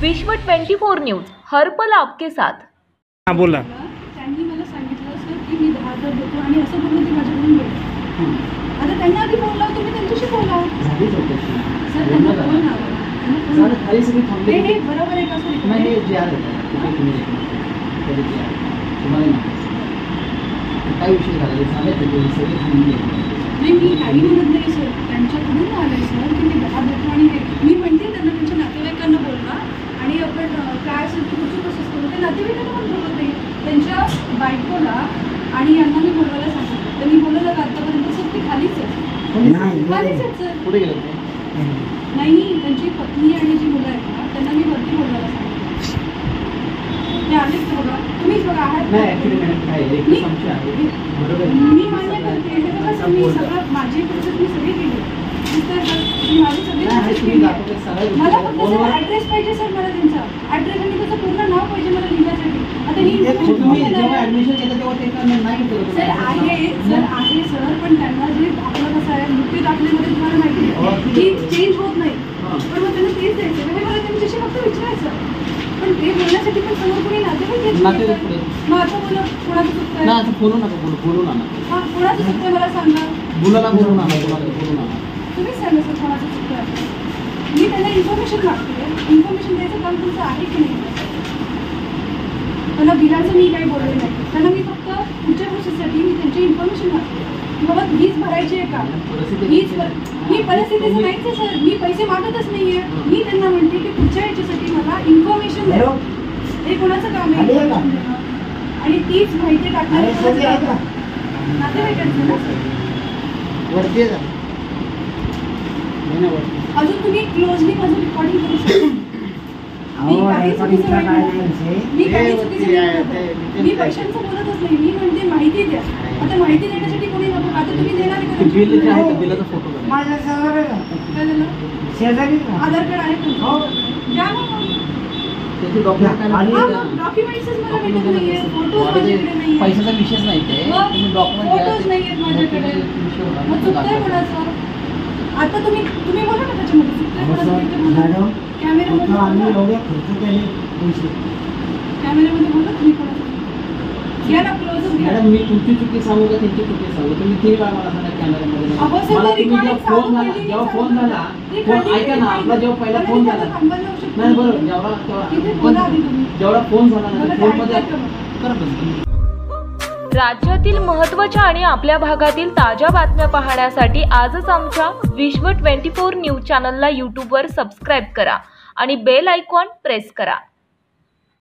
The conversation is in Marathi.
विश्व 24 न्यूज हर पल आपके साथ। हां बोला। त्यांनी मला सांगितलं सर की मी 10,000 देतो आणि असं बोलून ते माझ्याकडून गेले। आता त्यांना आधी बोलला तुम्ही त्यांच्याशी बोला सर, त्यांना फोन लावा। नाही बरोबर आहे का सर? नाही जे आहे तुम्हाला काय विषय झाला सांगायचं सगळे थांबले। नाही मी काही म्हणत नाही सर, त्यांच्याकडून आलंय सर की मी 10 देतो आणि मी म्हणते त्यांना त्यांच्या नातेवाईकांना बोलवा आणि आपण काय असेल की कसं प्रोसेस करू। ते नातेवाईकांना पण बोलत नाही, त्यांच्या बायकोला आणि यांना मी बोलवायला सांगितलं। तर मी बोलवलं का आतापर्यंत सर ते खालीच आहे, खालीच आहेत सर। कुठे गेलं ते? नाही त्यांची पत्नी आणि जी मुलं आहेत ना त्यांना मी वरती बोलवायला सांगितलं। ते आलेच तर बघा, तुम्हीच बघा आहात नाही ॲक्च्युली मॅडम काय एक संशय आहे बरोबर। मी मान्य करते हे बघा, मी सगळं माझी प्रोसेस मी सगळी केली मी माझी सगळी प्रोसेस केली। मला फक्त सर ॲड्रेस पाहिजे सर, मला त्यांचा ॲड्रेस आणि त्याचं पूर्ण नाव पाहिजे मला लिहिण्यासाठी। आता ही जेव्हा ॲडमिशन केलं तेव्हा ते नाही सर आहे सर, पण त्यांना जे आपलं कसं आहे मृत्यू दाखल्यामध्ये तुम्हाला माहिती आहे की चेंज होत नाही, पण मग त्यांना तेच द्यायचं। हे मला त्यांच्याशी फक्त विचारायचं, पण ते बोलण्यासाठी पण समोर कोणी नातेवाईक मग आता बोला कोणाचं चुकतं आहे? असं बोलू नका, बोलू नका। हां कोणाचं चुकतं मला सांगा, मुलाला बोलू नका, बोलू नका। तुम्हीच सांगा सर कोणाचं चुकतं आहे। मी त्यांना इन्फॉर्मेशन मागते, इन्फॉर्मेशन द्यायचं काम तुमचं आहे की नाही? त्यांना बिलाचं मी काही बोलले नाही, त्यांना मी फक्त पुढच्या प्रोसेससाठी मी त्यांची इन्फॉर्मेशन मागते की बाबा हीच भरायची आहे का, ही परिस्थितीचं नाहीच आहे सर। मी पैसे मागतच नाही आहे, मी त्यांना म्हणते की पुढच्या ह्याच्यासाठी मला इन्फॉर्मेशन द्या। हे कोणाचं काम आहे आणि तीच माहिती टाकणार नातेवाईकांचं ना सर। अजून तुम्ही क्लोजली माझं रेकॉर्डिंग करू शकता। मी पैशांचं बोलतच नाही, मी म्हणते माहिती द्या। आता माहिती देण्यासाठी कोणी नको, आता तुम्ही देणार आहे का? बिलाचा फोटो काय झालं? आधार कार्ड आहे तुमचं? द्या मग डॉक्युमेंट्सच मला भेटत नाहीये, फोटोज माझ्याकडे नाही, पैशाचा विषयच नाही ते, तुम्ही डॉक्युमेंट फोटोज नाही आहेत माझ्याकडे। मग चुकतंय कोणाचं? आता तुम्ही बोला ना त्याच्यामध्ये चुकतंय कोणाचं? कॅमेरामध्ये बोला तुम्ही कोणाचं घ्या ना क्लोजअप घ्या। मॅडम मी तुमची चुकी सांगू का त्यांची चुकी सांगू? तुम्ही ते मला सांगा कॅमेरामध्ये। मला तुम्ही जेव्हा फोन झाला ऐका ना, आपला जेव्हा पहिला फोन झाला नाही बरोबर, जेवढा फोन झाला ना फोनमध्ये राज्यातील महत्त्वाच्या आणि आपल्या भागातील ताज्या बातम्या पाहण्यासाठी आजच आमच्या विश्व 24 न्यूज चॅनलला यूट्यूबवर सबस्क्राईब करा आणि बेल आयकॉन प्रेस करा।